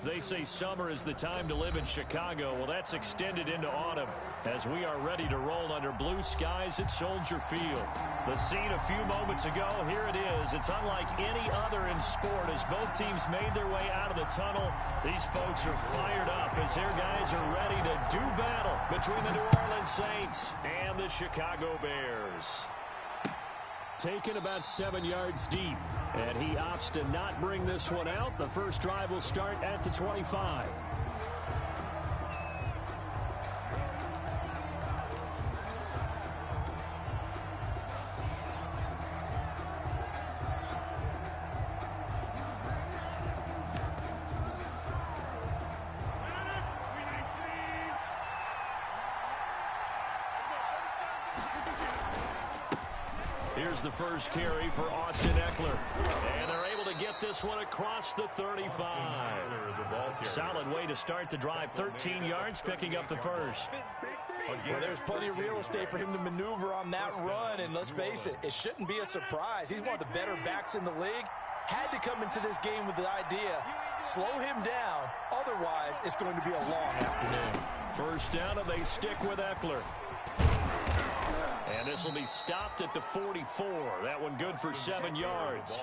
They say summer is the time to live in Chicago. Well, that's extended into autumn as we are ready to roll under blue skies at Soldier Field. The scene a few moments ago, here it is. It's unlike any other in sport as both teams made their way out of the tunnel. These folks are fired up as their guys are ready to do battle between the New Orleans Saints and the Chicago Bears. Taken about 7 yards deep, and he opts to not bring this one out. The first drive will start at the 25. Here's the first carry for Austin Eckler. And they're able to get this one across the 35. Solid way to start the drive. 13 yards, picking up the first. Well, there's plenty of real estate for him to maneuver on that run. And let's face it, it shouldn't be a surprise. He's one of the better backs in the league. Had to come into this game with the idea, slow him down. Otherwise, it's going to be a long afternoon. First down, and they stick with Eckler. And this will be stopped at the 44. That one good for 7 yards.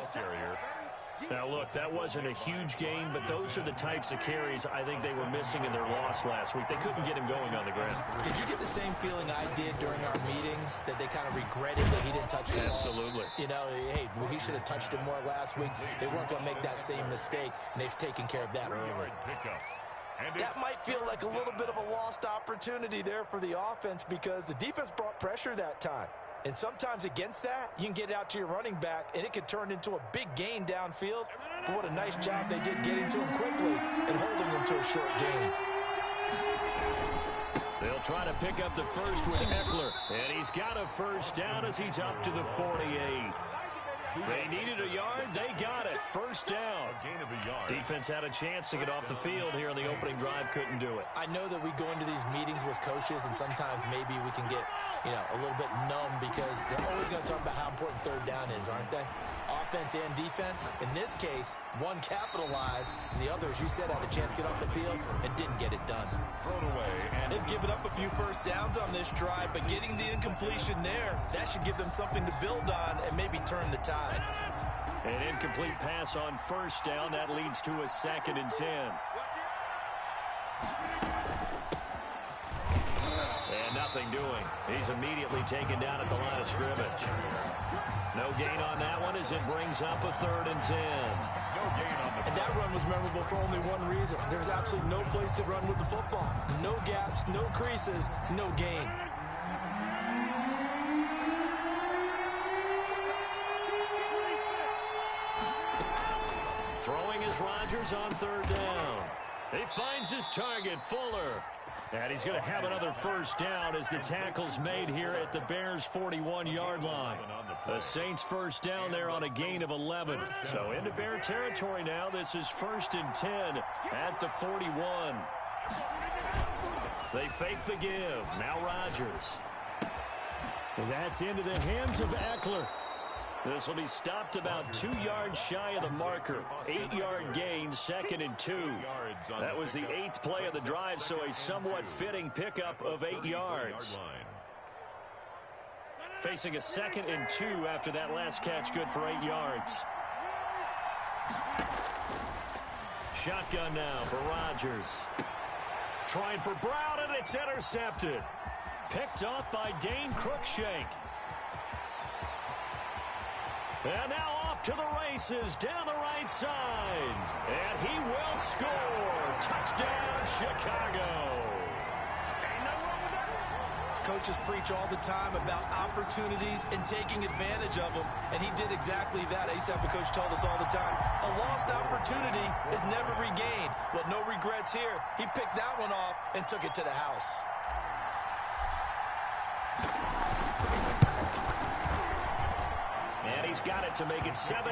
Now, look, that wasn't a huge gain, but those are the types of carries I think they were missing in their loss last week. They couldn't get him going on the ground. Did you get the same feeling I did during our meetings, that they kind of regretted that he didn't touch the ball? Absolutely. You know, hey, he should have touched it more last week. They weren't going to make that same mistake, and they've taken care of that early. That might feel like a little bit of a lost opportunity there for the offense because the defense brought pressure that time. And sometimes against that, you can get out to your running back, and it could turn into a big gain downfield. But what a nice job they did getting to him quickly and holding him to a short gain. They'll try to pick up the first with Eckler. And he's got a first down as he's up to the 48. They needed a yard. They got it. First down. Gain of a yard. Defense had a chance to get off the field here on the opening drive. Couldn't do it. I know that we go into these meetings with coaches, and sometimes maybe we can get, a little bit numb because they're always going to talk about how important third down is, aren't they? Offense and defense. In this case, one capitalized, and the other, as you said, had a chance to get off the field and didn't get it done. Thrown away. And they've given up a few first downs on this drive, but getting the incompletion there, that should give them something to build on and maybe turn the tide. An incomplete pass on first down. That leads to a 2nd and 10. And nothing doing. He's immediately taken down at the line of scrimmage. No gain on that one as it brings up a 3rd and 10. No gain on the. And that run was memorable for only one reason. There's absolutely no place to run with the football. No gaps, no creases, no gain. Throwing is Rodgers on 3rd down. He finds his target, Fuller. And he's going to have another first down as the tackle's made here at the Bears' 41-yard line. The Saints first down there on a gain of 11. So into Bear territory now. This is 1st and 10 at the 41. They fake the give. Now Rodgers. And that's into the hands of Eckler. This will be stopped about 2 yards shy of the marker. 8-yard gain, 2nd and 2. That was the 8th play of the drive, so a somewhat fitting pickup of 8 yards. Facing a 2nd and 2 after that last catch, good for 8 yards. Shotgun now for Rodgers. Trying for Brown, and it's intercepted. Picked off by Dane Cruikshank. And now off to the races down the right side. And he will score. Touchdown, Chicago. Coaches preach all the time about opportunities and taking advantage of them, and he did exactly that. I used to have a coach told us all the time, a lost opportunity is never regained. Well, no regrets here. He picked that one off and took it to the house. And he's got it to make it 7-0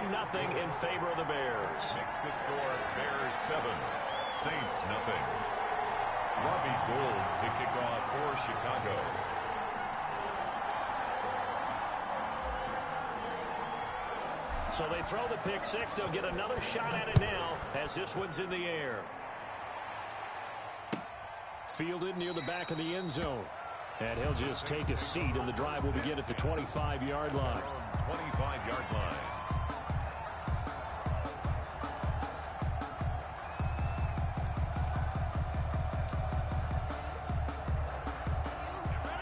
in favor of the Bears. Makes the score Bears 7, Saints 0. Robbie Gould to kick off for Chicago. So they throw the pick six. They'll get another shot at it now as this one's in the air. fielded near the back of the end zone. And he'll just take a seat, and the drive will begin at the 25-yard line. 25-yard line.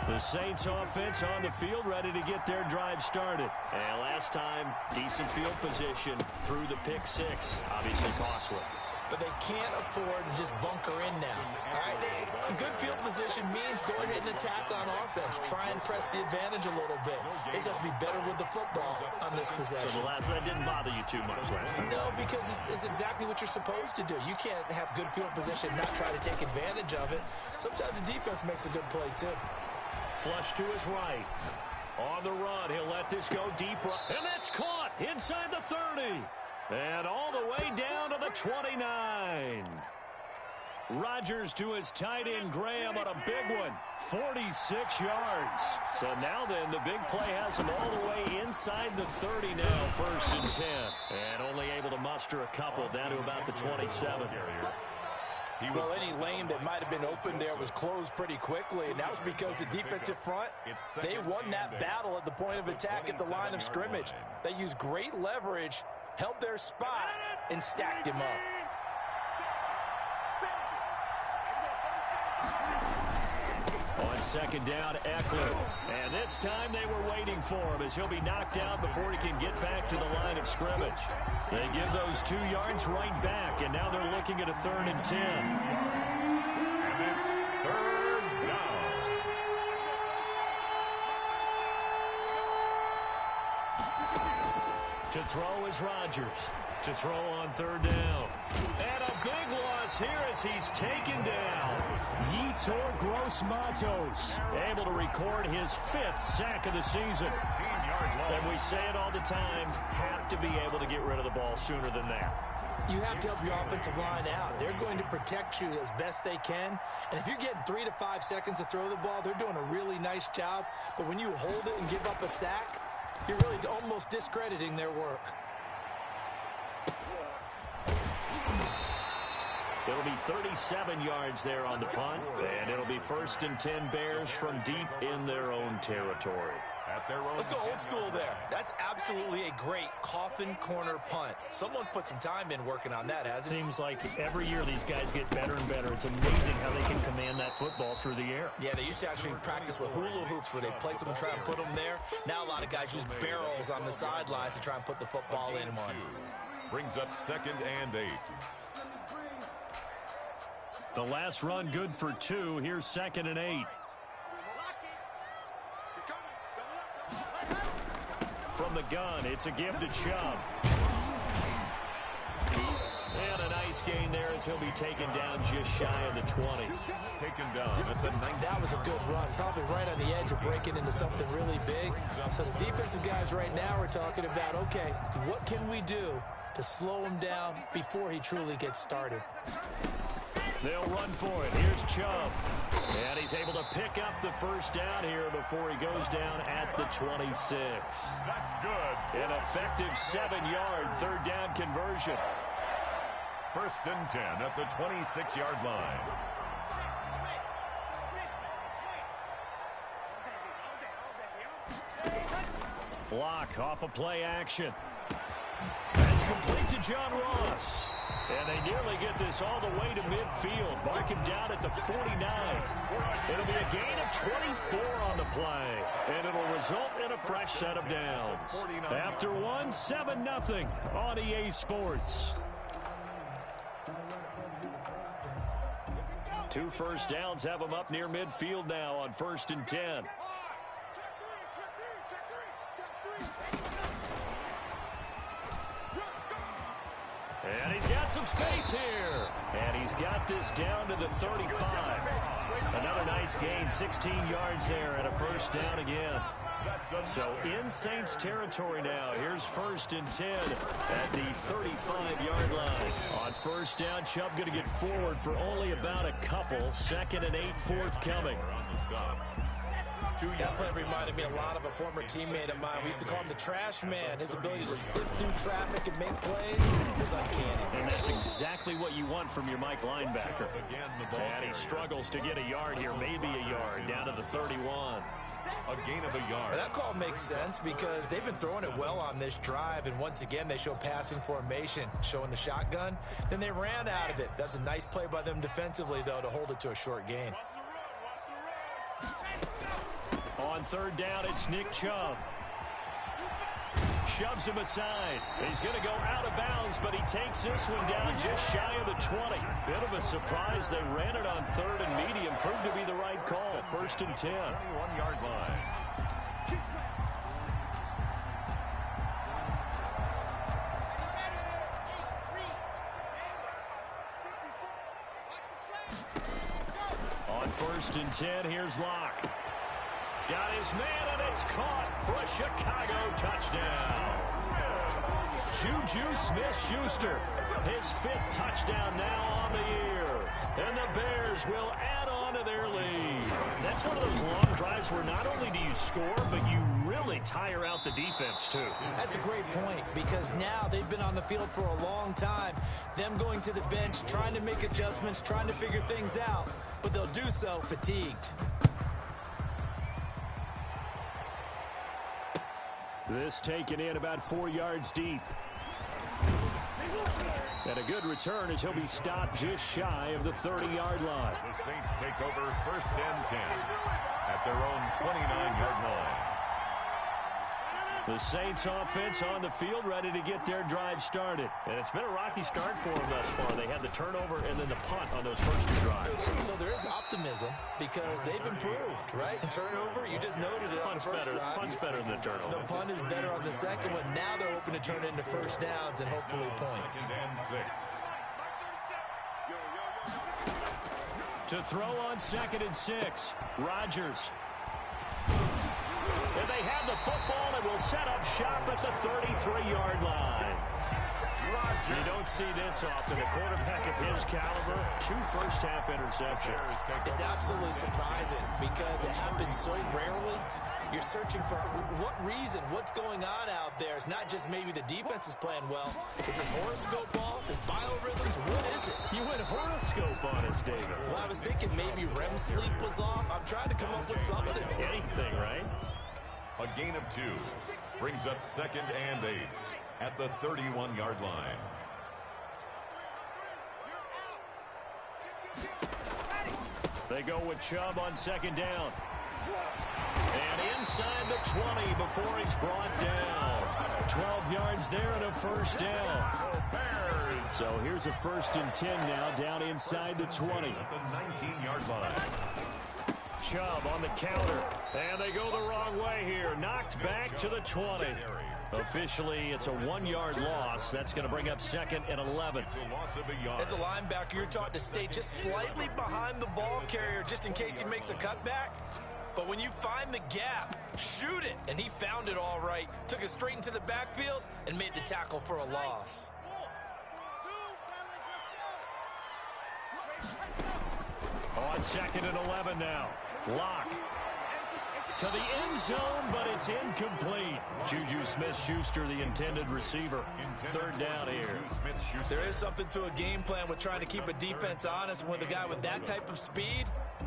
The Saints offense on the field, ready to get their drive started. And last time, decent field position through the pick six. Obviously costly. But they can't afford to just bunker in now. All right, good field position means go ahead and attack on offense. Try and press the advantage a little bit. They just have to be better with the football on this possession. So the last one didn't bother you too much last time? No, because it's exactly what you're supposed to do. You can't have good field position and not try to take advantage of it. Sometimes the defense makes a good play, too. Flush to his right. On the run, he'll let this go deep. And that's caught inside the 30. And all the way down to the 29. Rodgers to his tight end, Graham, on a big one. 46 yards. So now then, the big play has him all the way inside the 30 now, 1st and 10. And only able to muster a couple down to about the 27. Well, any lane that might have been open there was closed pretty quickly, and that was because the defensive front, they won that battle at the point of attack at the line of scrimmage. They used great leverage, held their spot, and stacked him up. On 2nd down, Eckler. And this time they were waiting for him as he'll be knocked out before he can get back to the line of scrimmage. They give those 2 yards right back, and now they're looking at a 3rd and 10. And it's 3rd down. To throw is Rodgers. To throw on 3rd down. And a big loss here as he's taken down. Yetur Gross-Matos able to record his 5th sack of the season. And we say it all the time, have to be able to get rid of the ball sooner than that. You have to help your offensive line out. They're going to protect you as best they can. And if you're getting 3 to 5 seconds to throw the ball, they're doing a really nice job. But when you hold it and give up a sack, you're really almost discrediting their work. It'll be 37 yards there on the punt, and it'll be 1st and 10 Bears from deep in their own territory. Let's go old school there. That's absolutely a great coffin corner punt. Someone's put some time in working on that, hasn't it? Seems like every year these guys get better and better. It's amazing how they can command that football through the air. Yeah, they used to actually practice with hula hoops where they place them and try and put them there. Now a lot of guys use barrels on the sidelines to try and put the football in one. Brings up 2nd and 8. The last run good for 2. Here's 2nd and 8. From the gun, it's a give to Chubb. And a nice gain there as he'll be taken down just shy of the 20. Taken down at the 19. That was a good run. Probably right on the edge of breaking into something really big. So the defensive guys right now are talking about, okay, what can we do to slow him down before he truly gets started? They'll run for it. Here's Chubb. And he's able to pick up the 1st down here before he goes down at the 26. That's good. An effective 7-yard 3rd down conversion. 1st and 10 at the 26-yard line. Block off of play action. That's complete to John Ross. And they nearly get this all the way to midfield. Mark him down at the 49. It'll be a gain of 24 on the play. And it'll result in a fresh set of downs. After 1, 7-0 on EA Sports. 2 first downs have them up near midfield now on 1st and 10. And he's got some space here. And he's got this down to the 35. Another nice gain, 16 yards there, and a 1st down again. So in Saints territory now. Here's 1st and 10 at the 35-yard line. On 1st down, Chubb going to get forward for only about a couple. 2nd and 8 forthcoming. That play reminded me a lot of a former teammate of mine. We used to call him the trash man. His ability to sift through traffic and make plays. was uncanny. And that's exactly what you want from your Mike linebacker. And he struggles to get a yard here, maybe a yard, down to the 31. A gain of a yard. That call makes sense because they've been throwing it well on this drive, and once again they show passing formation, showing the shotgun. Then they ran out of it. That's a nice play by them defensively, though, to hold it to a short gain. On third down, it's Nick Chubb. Shoves him aside. He's going to go out of bounds, but he takes this one down just shy of the 20. Bit of a surprise. They ran it on third and medium. Proved to be the right call. First and 10. 21-yard line. On first and 10, here's Locke. Got his man, and it's caught for a Chicago touchdown. Juju Smith-Schuster, his 5th touchdown now on the year. And the Bears will add on to their lead. That's one of those long drives where not only do you score, but you really tire out the defense, too. That's a great point because now they've been on the field for a long time. Them going to the bench, trying to make adjustments, trying to figure things out, but they'll do so fatigued. This taken in about 4 yards deep. And a good return as he'll be stopped just shy of the 30-yard line. The Saints take over first and 10 at their own 29-yard line. The Saints offense on the field ready to get their drive started. And it's been a rocky start for them thus far. They had the turnover and then the punt on those first 2 drives. So there is optimism because they've improved, right? Turnover, you just noted it. Punt's better. Punt's better than the turnover. The punt is better on the second one. Now they're hoping to turn it into first downs and hopefully points. Second and 6. To throw on second and 6, Rodgers. And they have the football and will set up shop at the 33-yard line. You don't see this often. A quarterback of his caliber, 2 first-half interceptions. It's absolutely surprising because it happens so rarely. You're searching for what reason, what's going on out there. It's not just maybe the defense is playing well. Is his horoscope off? His biorhythms? What is it? You went horoscope on us, David. Well, I was thinking maybe REM sleep was off. I'm trying to come up with something. Anything, right? A gain of 2 brings up second and 8 at the 31-yard line. They go with Chubb on second down. And inside the 20 before he's brought down. 12 yards there and a first down. So here's a first and 10 now down inside the 20. At the 19-yard line. Chubb on the counter. And they go the wrong way here. Knocked back to the 20. Officially, it's a 1-yard loss. That's going to bring up second and 11. As a linebacker, you're taught to stay just slightly behind the ball carrier just in case he makes a cutback. But when you find the gap, shoot it. And he found it all right. Took it straight into the backfield and made the tackle for a loss. On second and 11 now. Locke. To the end zone, but it's incomplete. Juju Smith-Schuster, the intended receiver. Third down here. There is something to a game plan with trying to keep a defense honest. With a guy with that type of speed,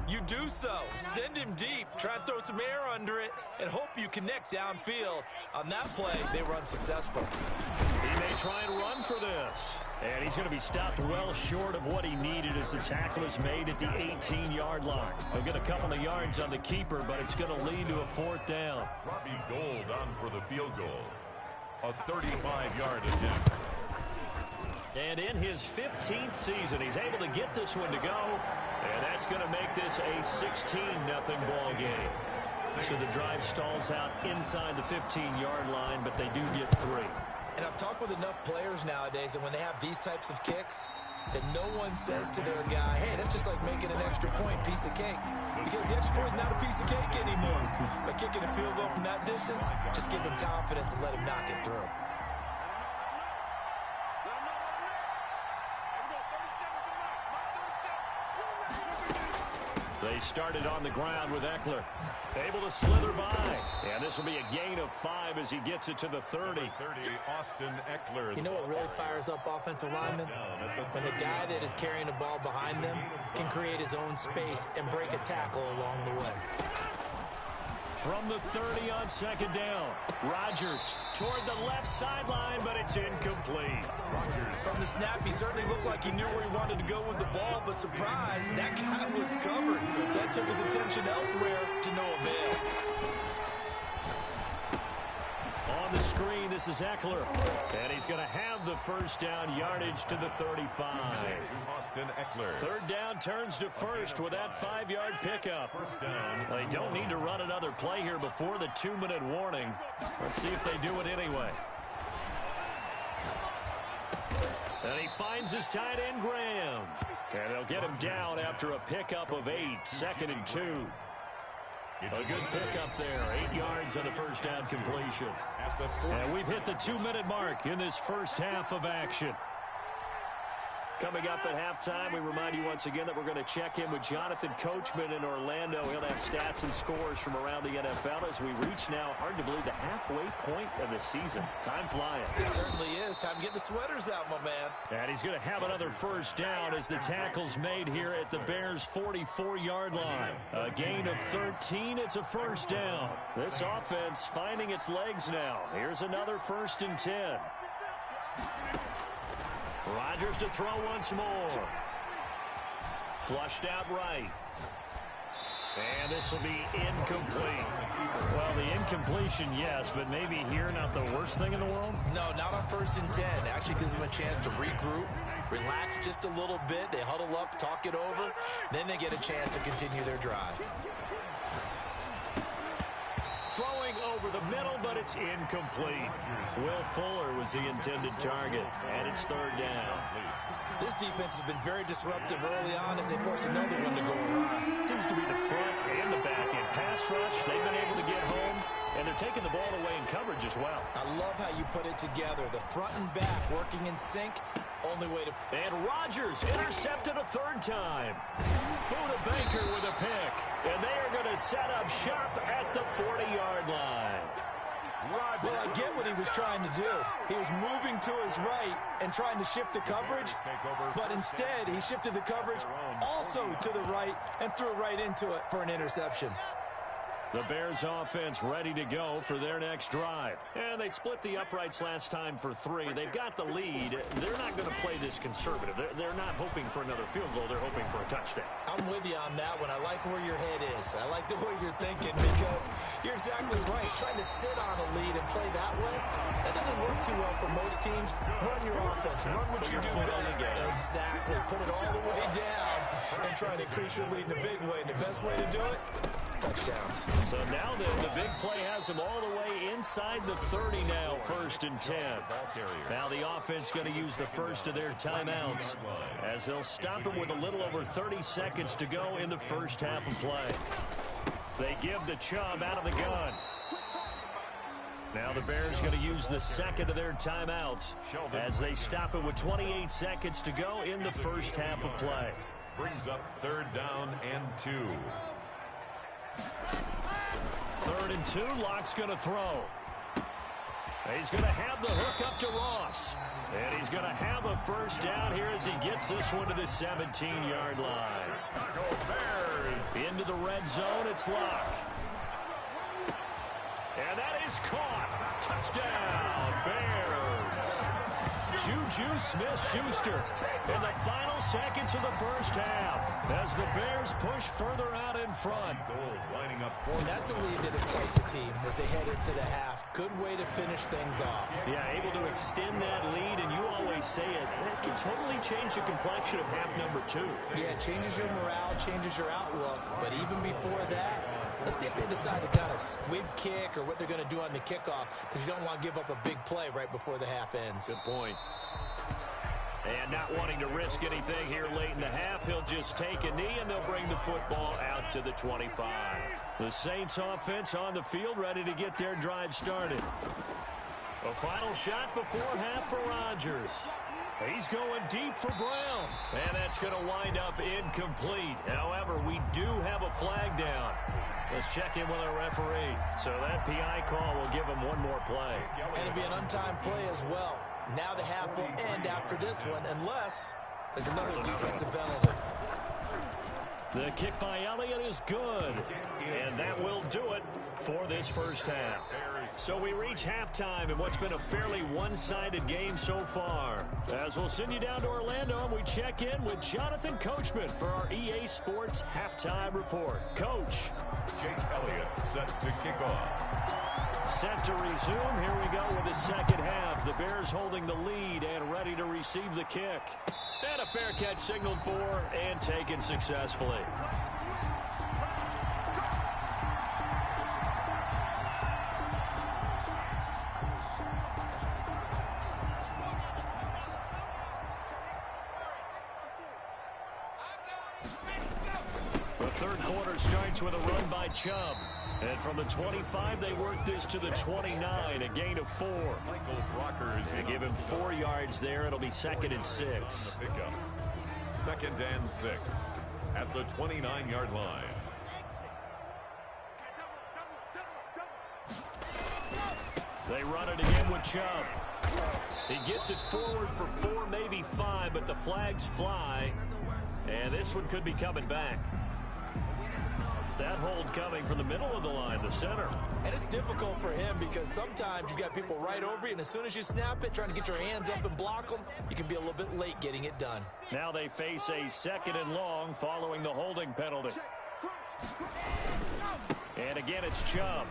you do so. Send him deep. Try and throw some air under it and hope you connect downfield. On that play, they were unsuccessful. He may try and run for this. And he's going to be stopped well short of what he needed as the tackle is made at the 18-yard line. He'll get a couple of yards on the keeper, but it's going to lead to a 4th down. Robbie Gould on for the field goal. A 35-yard attempt. And in his 15th season, he's able to get this one to go. And that's going to make this a 16-0 ball game. So the drive stalls out inside the 15-yard line, but they do get 3. And I've talked with enough players nowadays, and when they have these types of kicks, that no one says to their guy, hey, that's just like making an extra point, piece of cake. Because the extra point is not a piece of cake anymore. But kicking a field goal from that distance, just give him confidence and let him knock it through. They started on the ground with Eckler. Able to slither by. And this will be a gain of 5 as he gets it to the 30. 30, Austin Eckler. You know what really fires up offensive linemen? When the guy that is carrying the ball behind them can create his own space and break a tackle along the way. From the 30 on second down. Rodgers toward the left sideline, but it's incomplete. From the snap, he certainly looked like he knew where he wanted to go with the ball, but surprise, that guy was covered. So that took his attention elsewhere to no avail. On the screen, this is Eckler. And he's going to have the first down, yardage to the 35. Austin Eckler. Third down turns to first with that 5-yard pickup. First down. They don't need to run another play here before the 2-minute warning. Let's see if they do it anyway. And he finds his tight end, Graham. And they'll get him down after a pickup of 8, 2nd and 2. A good pickup there, 8 yards on the first down completion. And we've hit the 2-minute mark in this first half of action. Coming up at halftime, we remind you once again that we're going to check in with Jonathan Coachman in Orlando. He'll have stats and scores from around the NFL as we reach now, hard to believe, the halfway point of the season. Time flying. It certainly is. Time to get the sweaters out, my man. And he's going to have another first down as the tackle's made here at the Bears' 44-yard line. A gain of 13. It's a first down. This offense finding its legs now. Here's another 1st and 10. Rodgers to throw once more. Flushed out right. And this will be incomplete. Well, the incompletion, yes, but maybe here not the worst thing in the world? No, not on 1st and 10. Actually gives them a chance to regroup, relax just a little bit. They huddle up, talk it over. Then they get a chance to continue their drive. Throwing over the middle, but it's incomplete. Will Fuller was the intended target, and it's 3rd down. This defense has been very disruptive early on as they force another one to go awry. Seems to be the front and the back end. Pass rush, they've been able to get home, and they're taking the ball away in coverage as well. I love how you put it together. The front and back working in sync. Only way to... And Rodgers intercepted a 3rd time. Buda Baker with a pick. And they are going to set up shop at the 40-yard line. Well, I get what he was trying to do. He was moving to his right and trying to shift the coverage, but instead he shifted the coverage also to the right and threw right into it for an interception. The Bears offense ready to go for their next drive. And they split the uprights last time for 3. They've got the lead. They're not going to play this conservative. They're not hoping for another field goal. They're hoping for a touchdown. I'm with you on that one. I like where your head is. I like the way you're thinking because you're exactly right. Trying to sit on a lead and play that way, that doesn't work too well for most teams. Run your offense. Run what you do best. Exactly. Put it all the way down and try to increase your lead in a big way. And the best way to do it, touchdowns. So now the big play has them all the way inside the 30 now, 1st and 10. Now the offense going to use the first of their timeouts as they'll stop him with a little over 30 seconds to go in the first half of play. They give the Chubb out of the gun. Now the Bears going to use the second of their timeouts as they stop it with 28 seconds to go in the first half of play. Brings up 3rd down and 2. 3rd and 2, Locke's going to throw. He's going to have the hook up to Ross. And he's going to have a first down here as he gets this one to the 17-yard line. Bears into the red zone, it's Locke. And that is caught. Touchdown, Bears. Juju Smith-Schuster in the final seconds of the first half as the Bears push further out in front. Lining up and that's a lead that excites a team as they head into the half. Good way to finish things off. Yeah, able to extend that lead, and you always say it can totally change the complexion of half number 2. Yeah, it changes your morale, changes your outlook, but even before that, let's see if they decide to kind of squib kick or what they're going to do on the kickoff, because you don't want to give up a big play right before the half ends. Good point. And not wanting to risk anything here late in the half, he'll just take a knee, and they'll bring the football out to the 25. The Saints offense on the field, ready to get their drive started. A final shot before half for Rodgers. He's going deep for Brown. And that's going to wind up incomplete. However, we do have a flag down. Let's check in with our referee. So that PI call will give him one more play. And it'll be an untimed play as well. Now the half will end after this one, unless there's another defensive penalty. The kick by Elliott is good. And that will do it for this first half. So we reach halftime in what's been a fairly one-sided game so far. As we'll send you down to Orlando, and we check in with Jonathan Coachman for our EA Sports Halftime Report. Coach. Jake Elliott set to kick off. Set to resume. Here we go with the second half. The Bears holding the lead and ready to receive the kick. And a fair catch signaled for and taken successfully. The third quarter starts with a run by Chubb. And from the 25, they work this to the 29, a gain of 4. They give him 4 yards there. It'll be 2nd and 6. 2nd and 6 at the 29-yard line. They run it again with Chubb. He gets it forward for 4, maybe 5, but the flags fly. And this one could be coming back. That hold coming from the middle of the line, the center. And it's difficult for him because sometimes you've got people right over you, and as soon as you snap it, trying to get your hands up and block them, you can be a little bit late getting it done. Now they face a 2nd and long following the holding penalty. And again, it's Chubb.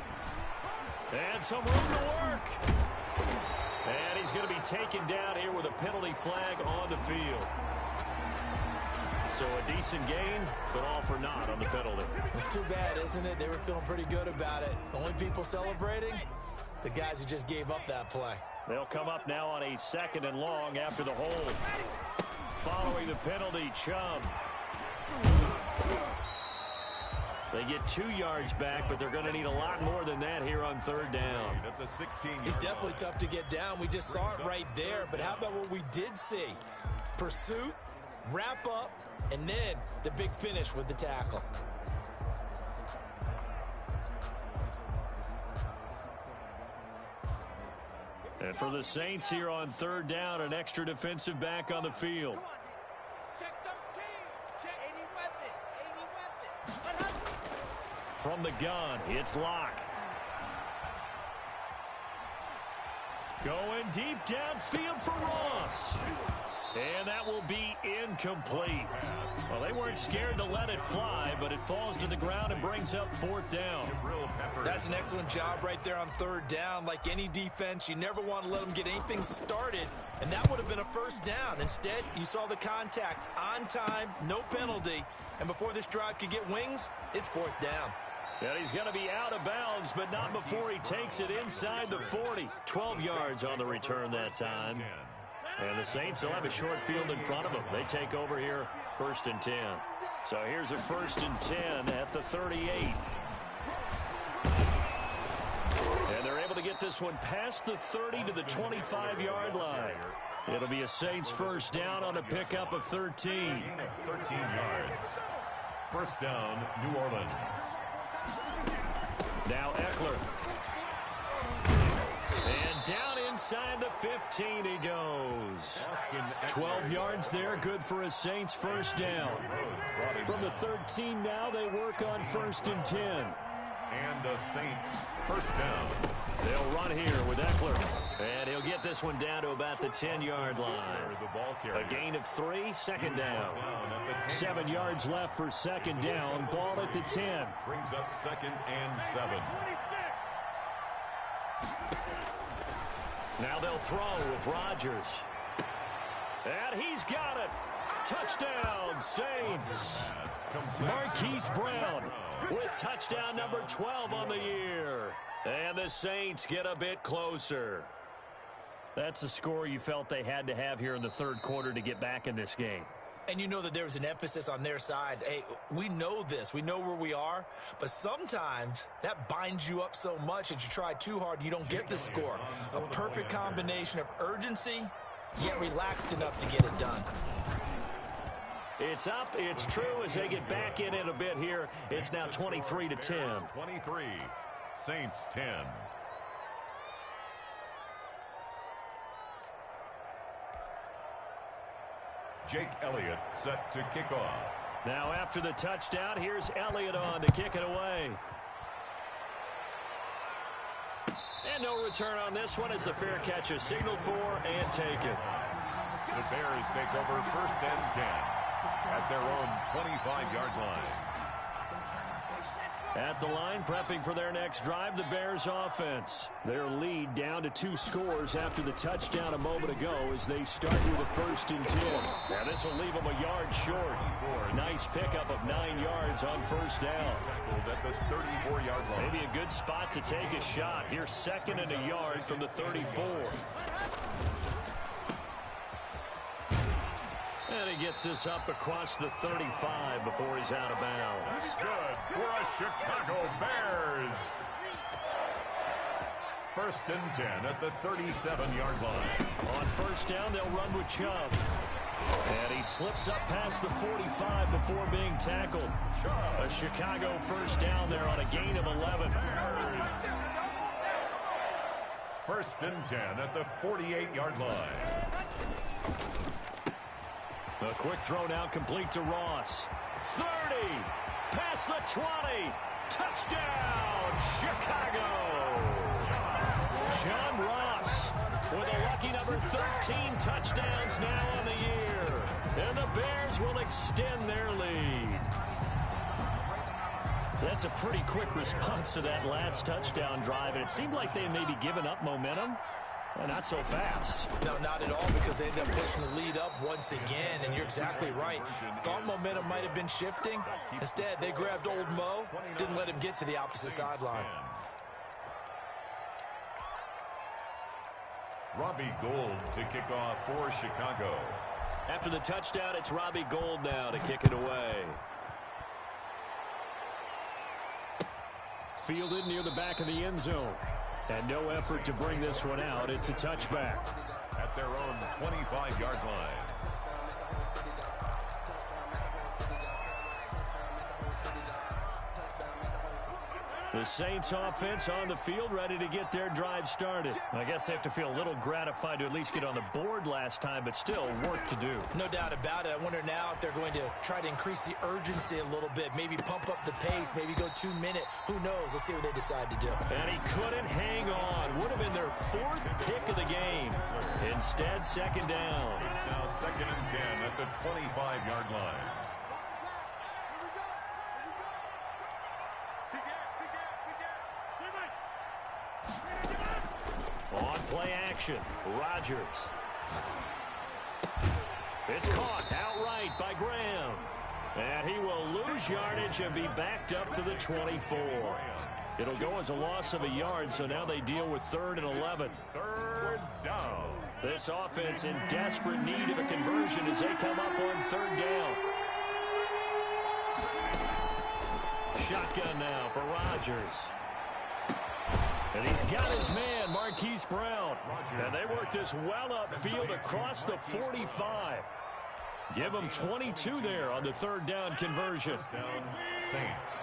And some room to work. And he's going to be taken down here with a penalty flag on the field. So a decent gain, but all for naught on the penalty. It's too bad, isn't it? They were feeling pretty good about it. The only people celebrating, the guys who just gave up that play. They'll come up now on a 2nd and long after the hold. Following the penalty, Chubb. They get 2 yards back, but they're going to need a lot more than that here on 3rd down. He's definitely tough to get down. We just saw it right there. But how about what we did see? Pursuit, wrap up, and then the big finish with the tackle. And for the Saints here on 3rd down, an extra defensive back on the field. Check 13. Check any weapon. From the gun, it's Locke. Going deep downfield for Ross. And that will be incomplete. Well, they weren't scared to let it fly, but it falls to the ground and brings up 4th down. That's an excellent job right there on 3rd down. Like any defense, you never want to let them get anything started, and that would have been a 1st down. Instead, you saw the contact on time, no penalty, and before this drive could get wings, it's 4th down. And he's going to be out of bounds, but not before he takes it inside the 40. 12 yards on the return that time. And the Saints will have a short field in front of them. They take over here 1st and 10. So here's a 1st and 10 at the 38. And they're able to get this one past the 30 to the 25-yard line. It'll be a Saints 1st down on a pickup of 13. 13 yards. 1st down, New Orleans. Now Eckler. And down inside the 15 he goes. 12 yards there, good for a Saints 1st down. From the 13 now, they work on 1st and 10. And the Saints 1st down. They'll run here with Eckler. And he'll get this one down to about the 10-yard line. A gain of 3, 2nd down. 7 yards left for 2nd down. Ball at the 10. Brings up 2nd and 7. Now they'll throw with Rodgers. And he's got it. Touchdown, Saints. Marquise Brown with touchdown number 12 on the year. And the Saints get a bit closer. That's a score you felt they had to have here in the 3rd quarter to get back in this game. And you know that there was an emphasis on their side. Hey, we know this. We know where we are. But sometimes that binds you up so much that you try too hard, you don't get the score. A perfect combination of urgency yet relaxed enough to get it done. It's up, it's true as they get back in it a bit here. It's now 23-10. 23, Saints 10. Jake Elliott set to kick off. Now after the touchdown, here's Elliott on to kick it away. And no return on this one as the fair catch is signaled for and taken. The Bears take over 1st and 10 at their own 25-yard line. At the line, prepping for their next drive, the Bears offense. Their lead down to 2 scores after the touchdown a moment ago as they start with a 1st and 10. Now this will leave them a yard short. Nice pickup of 9 yards on 1st down. At the 34-yard line. Maybe a good spot to take a shot. Here's 2nd and a yard from the 34. And he gets this up across the 35 before he's out of bounds. That's good for a Chicago Bears. 1st and 10 at the 37-yard line. On 1st down, they'll run with Chubb. And he slips up past the 45 before being tackled. A Chicago 1st down there on a gain of 11. 1st and 10 at the 48-yard line. A quick throw now complete to Ross. 30, past the 20, touchdown, Chicago. John Ross with a lucky number 13 touchdowns now on the year. And the Bears will extend their lead. That's a pretty quick response to that last touchdown drive, and it seemed like they may be giving up momentum. Well, not so fast. No, not at all, because they ended up pushing the lead up once again, and you're exactly right. Thought momentum might have been shifting. Instead, they grabbed old Mo, didn't let him get to the opposite sideline. Robbie Gould to kick off for Chicago. After the touchdown, it's Robbie Gould now to kick it away. Fielded near the back of the end zone. And no effort to bring this one out. It's a touchback. At their own 25-yard line. The Saints offense on the field, ready to get their drive started. I guess they have to feel a little gratified to at least get on the board last time, but still work to do. No doubt about it. I wonder now if they're going to try to increase the urgency a little bit, maybe pump up the pace, maybe go 2 minute. Who knows? Let's see what they decide to do. And he couldn't hang on. Would have been their 4th pick of the game. Instead, 2nd down. It's now 2nd and 10 at the 25-yard line. On play action, Rodgers. It's caught outright by Graham. And he will lose yardage and be backed up to the 24. It'll go as a loss of a yard, so now they deal with 3rd and 11. 3rd down. This offense in desperate need of a conversion as they come up on 3rd down. Shotgun now for Rodgers. And he's got his man, Marquise Brown. And they work this well upfield across the 45. Give them 22 there on the 3rd down conversion. Down, Saints.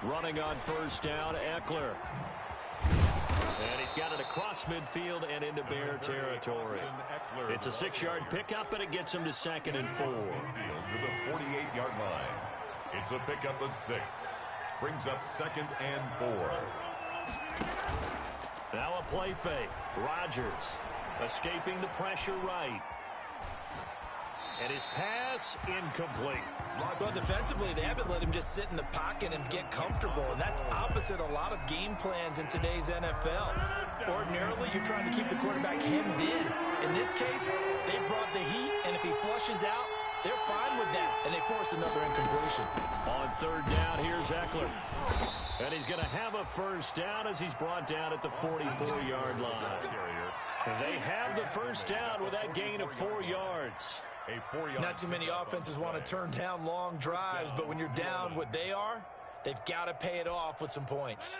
Running on 1st down, Eckler. And he's got it across midfield and into Bear territory. It's a 6-yard pickup, and it gets him to 2nd and 4. To the 48-yard line. It's a pickup of 6. Brings up 2nd and 4. Now a play fake. Rodgers escaping the pressure right. And his pass incomplete. Well, defensively, they haven't let him just sit in the pocket and get comfortable, and that's opposite a lot of game plans in today's NFL. Ordinarily, you're trying to keep the quarterback hemmed in. In this case, they brought the heat, and if he flushes out, they're fine with that, and they force another incompletion. On 3rd down, here's Eckler. And he's going to have a 1st down as he's brought down at the 44-yard line. They have the 1st down with that gain of 4 yards. Not too many offenses want to turn down long drives, but when you're down what they are, they've got to pay it off with some points.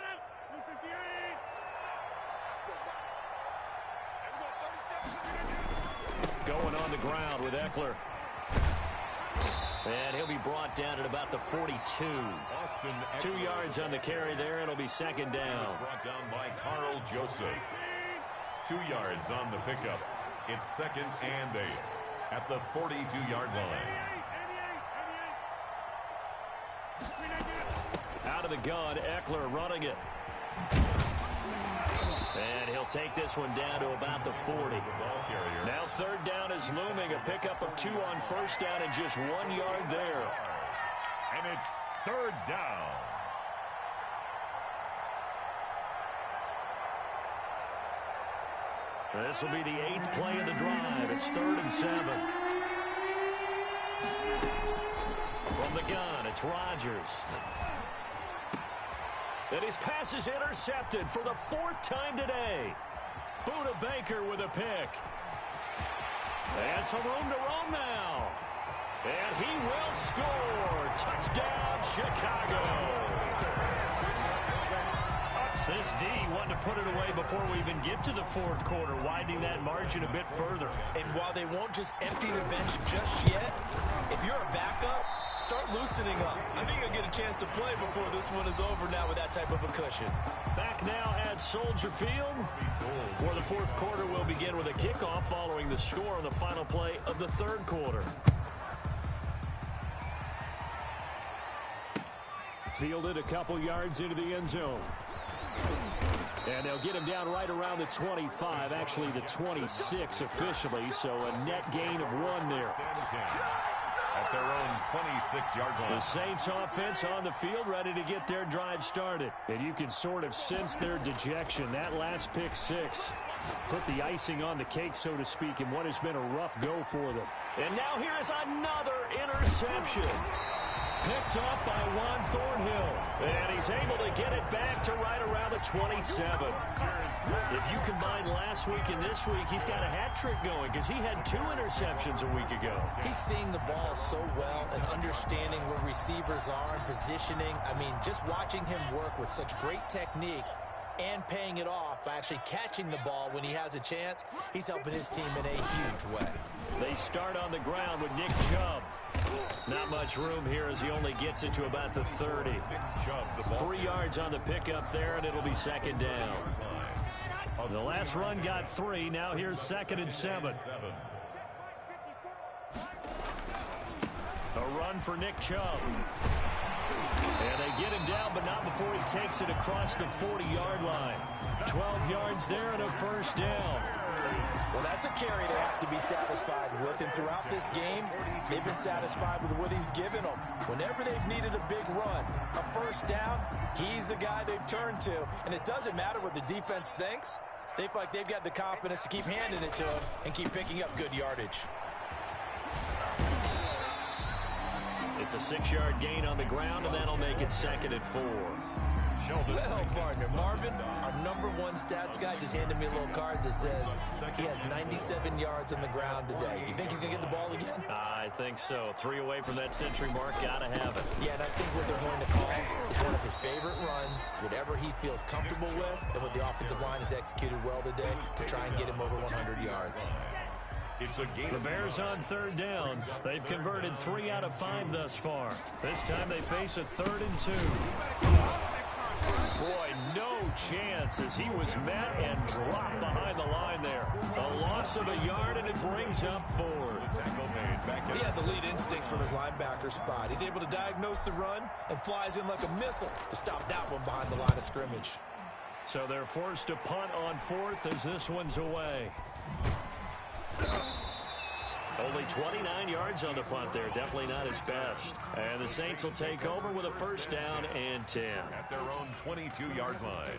Going on the ground with Eckler. And he'll be brought down at about the 42. 2 yards on the carry there. It'll be second down. Brought down by Carl Joseph. 2 yards on the pickup. It's second and 8 at the 42-yard line. Out of the gun, Eckler running it. And he'll take this one down to about the 40. Now third down is looming. A pickup of 2 on first down and just 1 yard there. And it's third down. This will be the 8th play of the drive. It's 3rd and 7. From the gun, it's Rodgers. And his pass is intercepted for the 4th time today. Buda Baker with a pick. And some room to roam now. And he will score. Touchdown, Chicago. This D wanted to put it away before we even get to the 4th quarter, widening that margin a bit further. And while they won't just empty the bench just yet, if you're a backup, start loosening up. I think you'll get a chance to play before this one is over now with that type of a cushion. Back now at Soldier Field, where the 4th quarter will begin with a kickoff following the score on the final play of the 3rd quarter. Fielded a couple yards into the end zone. And they'll get him down right around the 25, actually the 26 officially, so a net gain of 1 there. At their own 26-yard line. The Saints offense on the field ready to get their drive started. And you can sort of sense their dejection. That last pick 6 put the icing on the cake, so to speak, in what has been a rough go for them. And now here is another interception. Picked up by Juan Thornhill. And he's able to get it back to right around the 27. If you combine last week and this week, he's got a hat trick going because he had 2 interceptions a week ago. He's seeing the ball so well and understanding where receivers are and positioning. I mean, just watching him work with such great technique and paying it off by actually catching the ball when he has a chance, he's helping his team in a huge way. They start on the ground with Nick Chubb. Not much room here as he only gets it to about the 30. 3 yards on the pickup there, and it'll be second down. The last run got 3. Now here's 2nd and 7. A run for Nick Chubb. And they get him down, but not before he takes it across the 40-yard line. 12 yards there and a first down. Well, that's a carry they have to be satisfied with. And throughout this game, they've been satisfied with what he's given them. Whenever they've needed a big run, a first down, he's the guy they've turned to. And it doesn't matter what the defense thinks. They feel like they've got the confidence to keep handing it to him and keep picking up good yardage. It's a 6-yard gain on the ground, and that'll make it 2nd and 4. Well, partner, Marvin, our #1 stats guy, just handed me a little card that says he has 97 yards on the ground today. You think he's going to get the ball again? I think so. 3 away from that century mark. Got to have it. Yeah, and I think what they're going to call is one of his favorite runs, whatever he feels comfortable with, and what the offensive line has executed well today to try and get him over 100 yards. The Bears on 3rd down. They've converted 3 out of 5 thus far. This time they face a 3rd and 2. Boy, no chance as he was met and dropped behind the line there. A loss of a yard, and it brings up 4th. He has elite instincts from his linebacker spot. He's able to diagnose the run and flies in like a missile to stop that one behind the line of scrimmage. So they're forced to punt on 4th as this one's away. Only 29 yards on the punt there. Definitely not his best. And the Saints will take over with a first down and 10. At their own 22-yard line.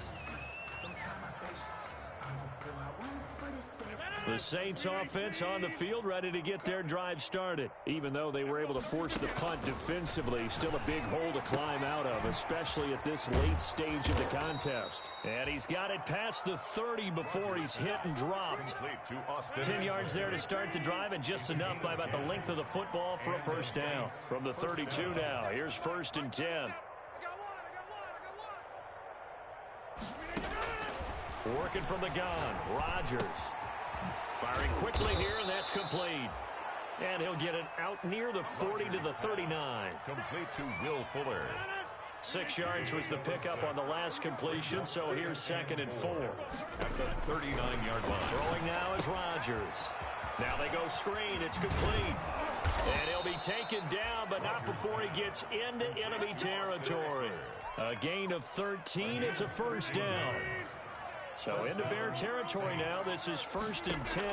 The Saints offense on the field ready to get their drive started. Even though they were able to force the punt defensively, still a big hole to climb out of, especially at this late stage of the contest. And he's got it past the 30 before he's hit and dropped. 10 yards there to start the drive, and just enough by about the length of the football for a first down. From the 32 now, here's 1st and 10. Working from the gun, Rodgers. Firing quickly here, and that That's complete. And he'll get it out near the 40 to the 39. Complete to Will Fuller. 6 yards was the pickup on the last completion, so here's 2nd and 4. At the 39-yard line. Throwing now is Rodgers. Now they go screen. It's complete. And he'll be taken down, but not before he gets into enemy territory. A gain of 13. It's a first down. So into Bear territory now. This is 1st and 10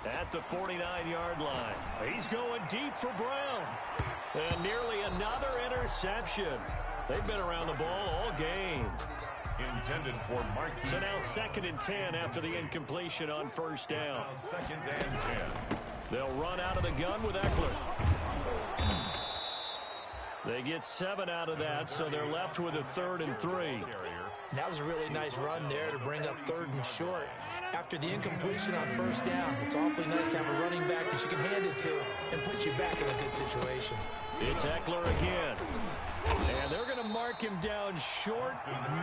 at the 49-yard line. He's going deep for Brown. And nearly another interception. They've been around the ball all game. Intended for Marquis. So now 2nd and 10 after the incompletion on first down. 2nd and 10. They'll run out of the gun with Eckler. They get 7 out of that, so they're left with a 3rd and 3. That was a really nice run there to bring up 3rd and short. After the incompletion on first down, it's awfully nice to have a running back that you can hand it to and put you back in a good situation. It's Eckler again. And they're going to mark him down short,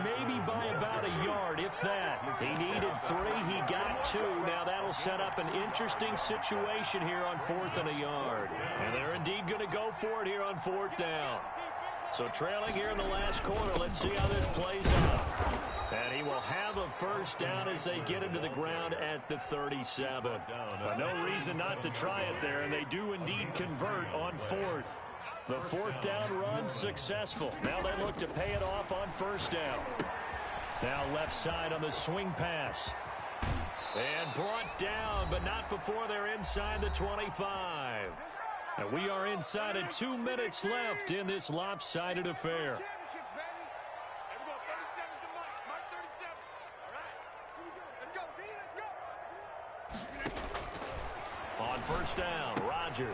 maybe by about a yard, if that. He needed 3. He got 2. Now that'll set up an interesting situation here on 4th and a yard. And they're indeed going to go for it here on 4th down. So trailing here in the last quarter, let's see how this plays out. And he will have a first down as they get into the ground at the 37. But no reason not to try it there, and they do indeed convert on 4th. The 4th down run successful. Now they look to pay it off on first down. Now left side on the swing pass. And brought down, but not before they're inside the 25. And we are inside of 2 minutes left in this lopsided affair. On first down, Rodgers.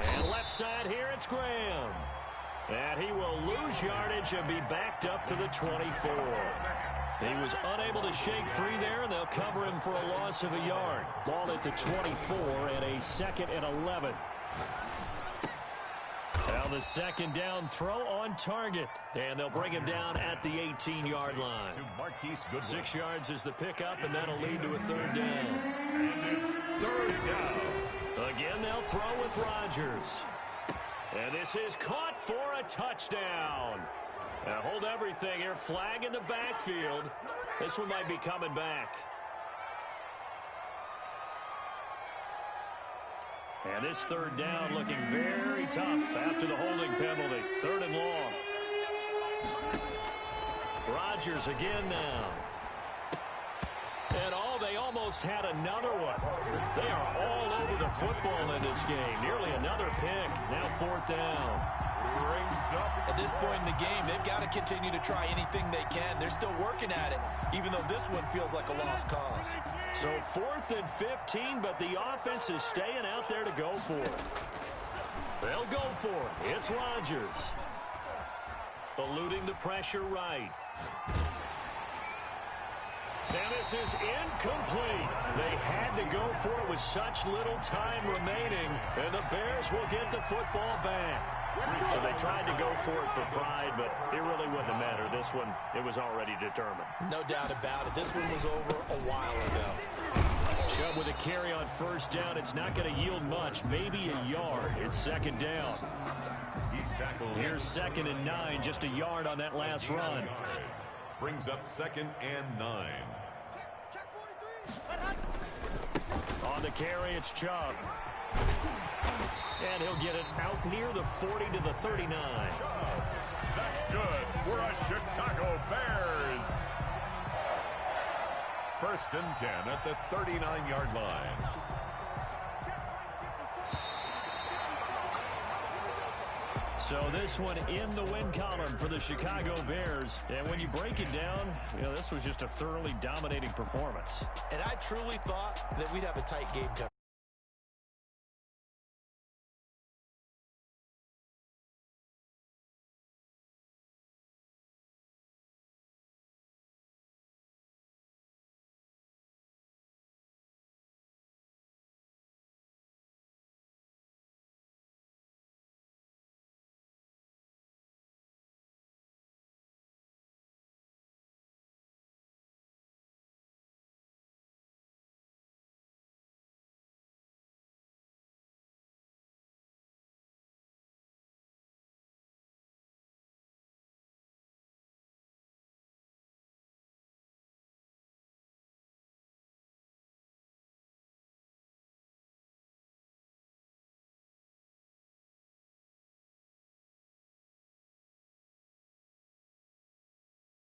And left side here, it's Graham. And he will lose yardage and be backed up to the 24. He was unable to shake free there, and they'll cover him for a loss of a yard. Ball at the 24 and a 2nd and 11. Now the 2nd down throw on target. And they'll bring him down at the 18-yard line. 6 yards is the pickup, and that'll lead to a 3rd down. And it's 3rd down. Again, they'll throw with Rodgers. And this is caught for a touchdown. Now hold everything here. Flag in the backfield. This one might be coming back. And this 3rd down looking very tough after the holding penalty. 3rd and long. Rodgers again now. And they almost had another one. They are all over the football in this game. Nearly another pick. Now 4th down. At this point in the game, they've got to continue to try anything they can. They're still working at it, even though this one feels like a lost cause. So 4th and 15, but the offense is staying out there to go for it. They'll go for it. It's Rodgers. Eluding the pressure right. And this is incomplete. They had to go for it with such little time remaining, and the Bears will get the football back. So they tried to go for it for pride, but it really wouldn't have mattered. This one, it was already determined. No doubt about it. This one was over a while ago. Chubb with a carry on first down. It's not going to yield much, maybe a yard. It's 2nd down. Here's 2nd and 9, just a yard on that last run. Brings up 2nd and 9. On the carry, it's Chubb. And he'll get it out near the 40 to the 39. That's good for a Chicago Bears. 1st and 10 at the 39-yard line. So this one in the win column for the Chicago Bears. And when you break it down, this was just a thoroughly dominating performance. And I truly thought that we'd have a tight game coming.